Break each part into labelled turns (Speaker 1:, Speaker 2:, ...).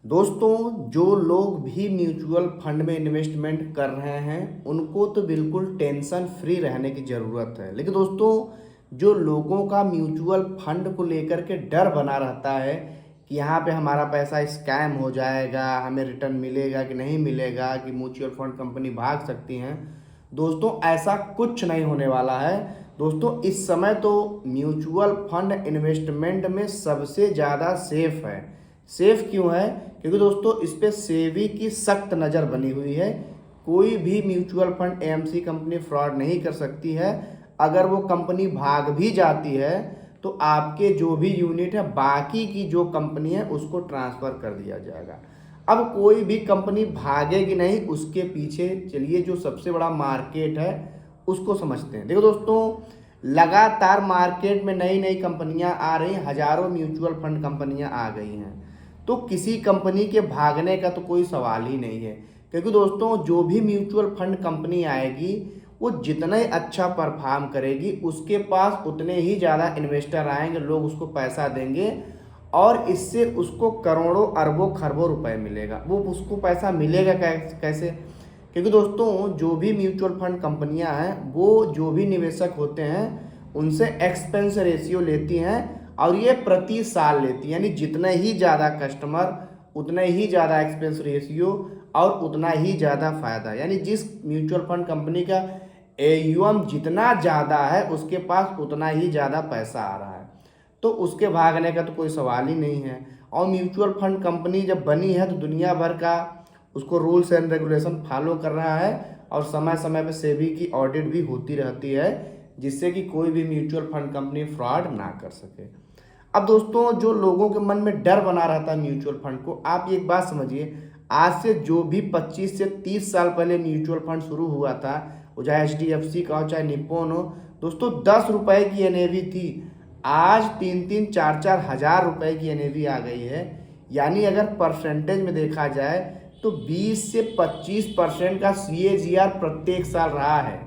Speaker 1: दोस्तों, जो लोग भी म्यूचुअल फंड में इन्वेस्टमेंट कर रहे हैं उनको तो बिल्कुल टेंशन फ्री रहने की ज़रूरत है। लेकिन दोस्तों, जो लोगों का म्यूचुअल फंड को लेकर के डर बना रहता है कि यहाँ पे हमारा पैसा स्कैम हो जाएगा, हमें रिटर्न मिलेगा कि नहीं मिलेगा, कि म्यूचुअल फंड कंपनी भाग सकती हैं। दोस्तों, ऐसा कुछ नहीं होने वाला है। दोस्तों, इस समय तो म्यूचुअल फंड इन्वेस्टमेंट में सबसे ज़्यादा सेफ है। सेफ क्यों है? क्योंकि दोस्तों, इस पे सेबी की सख्त नज़र बनी हुई है। कोई भी mutual fund AMC company fraud नहीं कर सकती है। अगर वो कंपनी भाग भी जाती है तो आपके जो भी यूनिट है बाकी की जो कंपनी है उसको ट्रांसफ़र कर दिया जाएगा। अब कोई भी कंपनी भागेगी नहीं, उसके पीछे चलिए जो सबसे बड़ा मार्केट है उसको समझते हैं। देखो दोस्तों, लगातार मार्केट में नई नई कंपनियां आ रही हैं, हज़ारों म्यूचुअल फंड कंपनियां आ गई हैं। तो किसी कंपनी के भागने का तो कोई सवाल ही नहीं है। क्योंकि दोस्तों, जो भी म्यूचुअल फंड कंपनी आएगी वो जितना ही अच्छा परफॉर्म करेगी उसके पास उतने ही ज़्यादा इन्वेस्टर आएंगे, लोग उसको पैसा देंगे और इससे उसको करोड़ों अरबों खरबों रुपए मिलेगा। वो उसको पैसा मिलेगा कैसे? क्योंकि दोस्तों, जो भी म्यूचुअल फंड कंपनियां हैं वो जो भी निवेशक होते हैं उनसे एक्सपेंस रेशियो लेती हैं और ये प्रति साल लेती है। यानी जितना ही ज़्यादा कस्टमर उतना ही ज़्यादा एक्सपेंस रेशियो और उतना ही ज़्यादा फ़ायदा। यानी जिस म्यूचुअल फंड कंपनी का एयूएम जितना ज़्यादा है उसके पास उतना ही ज़्यादा पैसा आ रहा है, तो उसके भागने का तो कोई सवाल ही नहीं है। और म्यूचुअल फंड कंपनी जब बनी है तो दुनिया भर का उसको रूल्स एंड रेगुलेशन फॉलो कर रहा है और समय समय पर सेबी की ऑडिट भी होती रहती है, जिससे कि कोई भी म्यूचुअल फंड कंपनी फ्रॉड ना कर सके। अब दोस्तों, जो लोगों के मन में डर बना रहता है म्यूचुअल फंड को, आप एक बात समझिए, आज से जो भी 25 से 30 साल पहले म्यूचुअल फंड शुरू हुआ था, वो चाहे एचडीएफसी का हो चाहे निप्पॉन हो, दोस्तों 10 रुपए की एनएवी थी। आज 3-3, 4-4 हज़ार रुपए की एनएवी आ गई है। यानी अगर परसेंटेज में देखा जाए तो 20 से 25% का सीएजीआर प्रत्येक साल रहा है।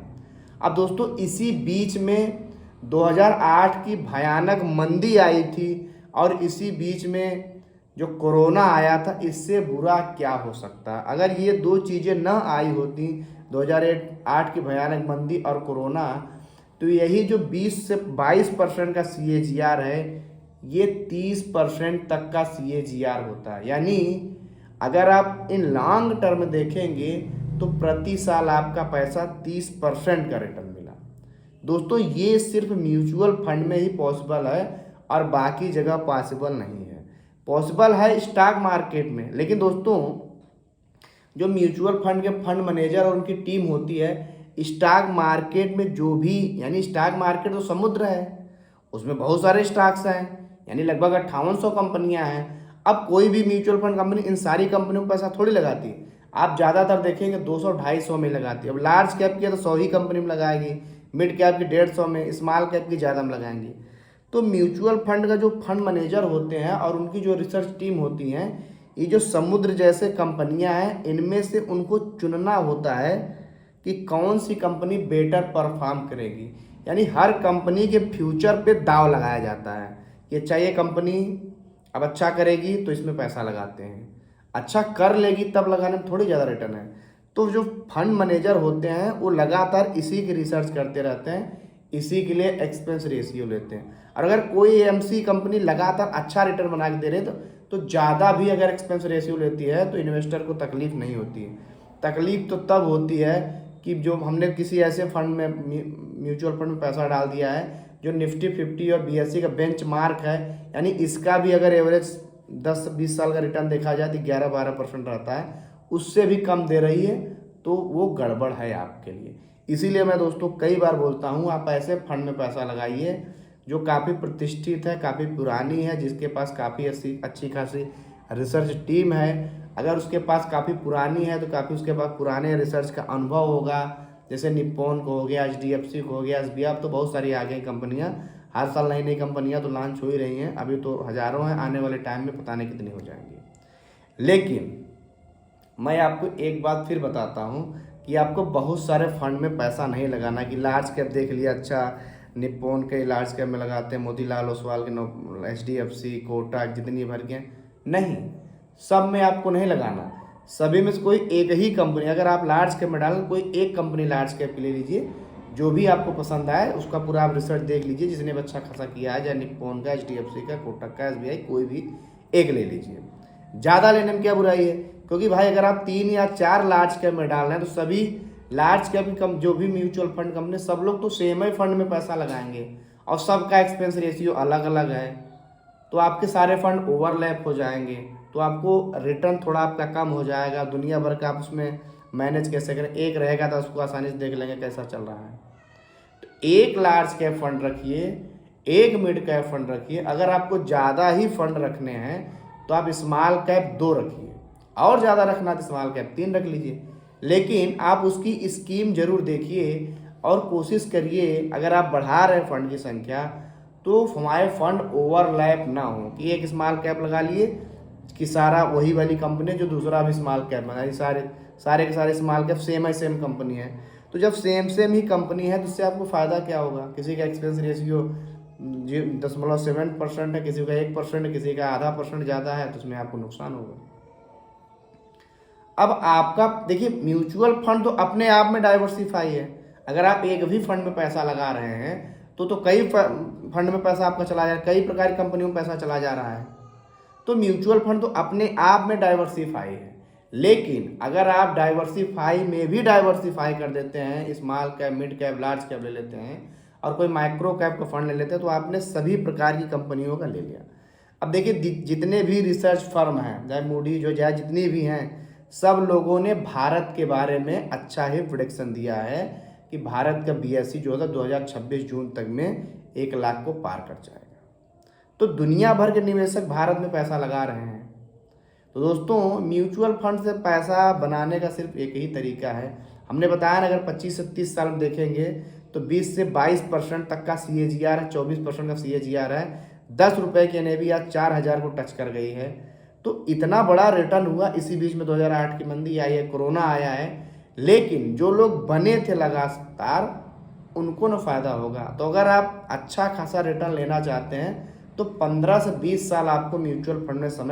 Speaker 1: अब दोस्तों, इसी बीच में 2008 की भयानक मंदी आई थी और इसी बीच में जो कोरोना आया था, इससे बुरा क्या हो सकता। अगर ये दो चीज़ें न आई होती, 2008 की भयानक मंदी और कोरोना, तो यही जो 20 से 22% का सीएजीआर है ये 30% तक का सीएजीआर होता है। यानी अगर आप इन लॉन्ग टर्म देखेंगे तो प्रति साल आपका पैसा 30% का रिटर्न मिला। दोस्तों, ये सिर्फ म्यूचुअल फंड में ही पॉसिबल है और बाकी जगह पॉसिबल नहीं है। पॉसिबल है स्टॉक मार्केट में, लेकिन दोस्तों, जो म्यूचुअल फंड के फंड मैनेजर और उनकी टीम होती है, स्टॉक मार्केट में जो भी, यानी स्टॉक मार्केट तो समुद्र है, उसमें बहुत सारे स्टॉक्स हैं, यानी लगभग 5800 कंपनियां हैं। अब कोई भी म्यूचुअल फंड कंपनी इन सारी कंपनियों को पैसा थोड़ी लगाती है। आप ज़्यादातर देखेंगे 200-250 में लगाती है। अब लार्ज कैप की है तो 100 ही कंपनी में लगाएगी, मिड कैप की 150 में, स्मॉल कैप की ज़्यादा में लगाएंगी। तो म्यूचुअल फंड का जो फंड मैनेजर होते हैं और उनकी जो रिसर्च टीम होती हैं, ये जो समुद्र जैसे कंपनियां हैं, इनमें से उनको चुनना होता है कि कौन सी कंपनी बेटर परफॉर्म करेगी। यानी हर कंपनी के फ्यूचर पे दाव लगाया जाता है कि अच्छा ये कंपनी अब अच्छा करेगी तो इसमें पैसा लगाते हैं, अच्छा कर लेगी तब लगाने में थोड़ी ज़्यादा रिटर्न है। तो जो फंड मैनेजर होते हैं वो लगातार इसी की रिसर्च करते रहते हैं, इसी के लिए एक्सपेंस रेशियो लेते हैं। और अगर कोई एएमसी कंपनी लगातार अच्छा रिटर्न बना के दे रही है तो ज़्यादा भी अगर एक्सपेंस रेशियो लेती है तो इन्वेस्टर को तकलीफ नहीं होती है। तकलीफ तो तब होती है कि जो हमने किसी ऐसे फंड में, म्यूचुअल फंड में पैसा डाल दिया है जो निफ्टी 50 और बीएसई का बेंचमार्क है, यानी इसका भी अगर एवरेज 10-20 साल का रिटर्न देखा जाए तो 11-12% रहता है, उससे भी कम दे रही है, तो वो गड़बड़ है आपके लिए। इसीलिए मैं दोस्तों कई बार बोलता हूँ, आप ऐसे फंड में पैसा लगाइए जो काफ़ी प्रतिष्ठित है, काफ़ी पुरानी है, जिसके पास काफ़ी अच्छी खासी रिसर्च टीम है। अगर उसके पास काफ़ी पुरानी है तो काफ़ी उसके पास पुराने रिसर्च का अनुभव होगा। जैसे निप्पॉन को हो गया, एचडीएफसी को हो गया, एसबीआई, अब तो बहुत सारी आ गई कंपनियां। हर साल नई नई कंपनियां तो लॉन्च हो ही रही हैं, अभी तो हज़ारों हैं, आने वाले टाइम में पता नहीं कितनी हो जाएंगी। लेकिन मैं आपको एक बात फिर बताता हूँ कि आपको बहुत सारे फंड में पैसा नहीं लगाना कि लार्ज कैप देख लिया, अच्छा निप्पॉन के लार्ज कैप में लगाते हैं, मोतीलाल ओसवाल के, एचडीएफसी, कोटक, जितनी भर के, नहीं। सब में आपको नहीं लगाना, सभी में से कोई एक ही कंपनी, अगर आप लार्ज कैप में डाल कोई एक कंपनी लार्ज कैप की ले लीजिए, जो भी आपको पसंद आए उसका पूरा आप रिसर्च देख लीजिए, जिसने भी अच्छा खासा किया है, चाहे निप्पॉन का, HDFC का, कोटक का, SBI, कोई भी एक ले लीजिए। ज़्यादा लेने में क्या बुराई है, क्योंकि भाई अगर आप 3 या 4 लार्ज कैप में डाल रहे हैं तो सभी लार्ज कैप की जो भी म्यूचुअल फंड कंपनी, सब लोग तो सेम ही फंड में पैसा लगाएंगे और सबका एक्सपेंस रेशियो अलग अलग है, तो आपके सारे फंड ओवरलैप हो जाएंगे, तो आपको रिटर्न थोड़ा आपका कम हो जाएगा। दुनिया भर का आप उसमें मैनेज कैसे करें, एक रहेगा तो उसको आसानी से देख लेंगे कैसा चल रहा है। तो एक लार्ज कैप फंड रखिए, एक मिड कैप फंड रखिए, अगर आपको ज़्यादा ही फंड रखने हैं तो आप स्मॉल कैप 2 रखिए, और ज़्यादा रखना तो स्मॉल कैप 3 रख लीजिए, लेकिन आप उसकी स्कीम जरूर देखिए और कोशिश करिए अगर आप बढ़ा रहे हैं फंड की संख्या तो हमारे फंड ओवरलैप ना हो, कि एक स्मॉल कैप लगा लिए कि सारा वही वाली कंपनी जो दूसरा भी स्मॉल कैप बना, सारे के सारे स्मॉल कैप सेम कंपनी है। तो जब सेम ही कंपनी है तो इससे आपको फ़ायदा क्या होगा, किसी का एक्सपेंस रेशियो 0.7% है, किसी का 1% है, किसी का ½ % ज़्यादा है, तो उसमें आपको नुकसान होगा। अब आपका देखिए, म्यूचुअल फंड तो अपने आप में डाइवर्सिफाई है, अगर आप एक भी फंड में पैसा लगा रहे हैं तो कई फंड में पैसा आपका चला जा रहा है, कई प्रकार की कंपनियों में पैसा चला जा रहा है, तो म्यूचुअल फंड तो अपने आप में डाइवर्सिफाई है। लेकिन अगर आप डाइवर्सिफाई में भी डाइवर्सिफाई कर देते हैं, small cap, mid cap, large cap ले लेते हैं और कोई माइक्रो कैप का फंड ले लेते हैं, तो आपने सभी प्रकार की कंपनियों का ले लिया। अब देखिए, जितने भी रिसर्च फर्म हैं, चाहे मूडी जो चाहे जितनी भी हैं, सब लोगों ने भारत के बारे में अच्छा ही प्रेडिक्शन दिया है कि भारत का BSE जो होगा 2026 जून तक में 1 लाख को पार कर जाएगा। तो दुनिया भर के निवेशक भारत में पैसा लगा रहे हैं। तो दोस्तों, म्यूचुअल फंड से पैसा बनाने का सिर्फ एक ही तरीका है, हमने बताया ना, अगर 25 से 30 साल में देखेंगे तो 20 से 22% तक का CAGR है, 24% का CAGR है, 10 रुपये की NAV आज 4000 को टच कर गई है। तो इतना बड़ा रिटर्न हुआ। इसी बीच में 2008 की मंदी आई है, कोरोना आया है, लेकिन जो लोग बने थे लगातार उनको ना फ़ायदा होगा। तो अगर आप अच्छा खासा रिटर्न लेना चाहते हैं तो 15 से 20 साल आपको म्यूचुअल फंड में समय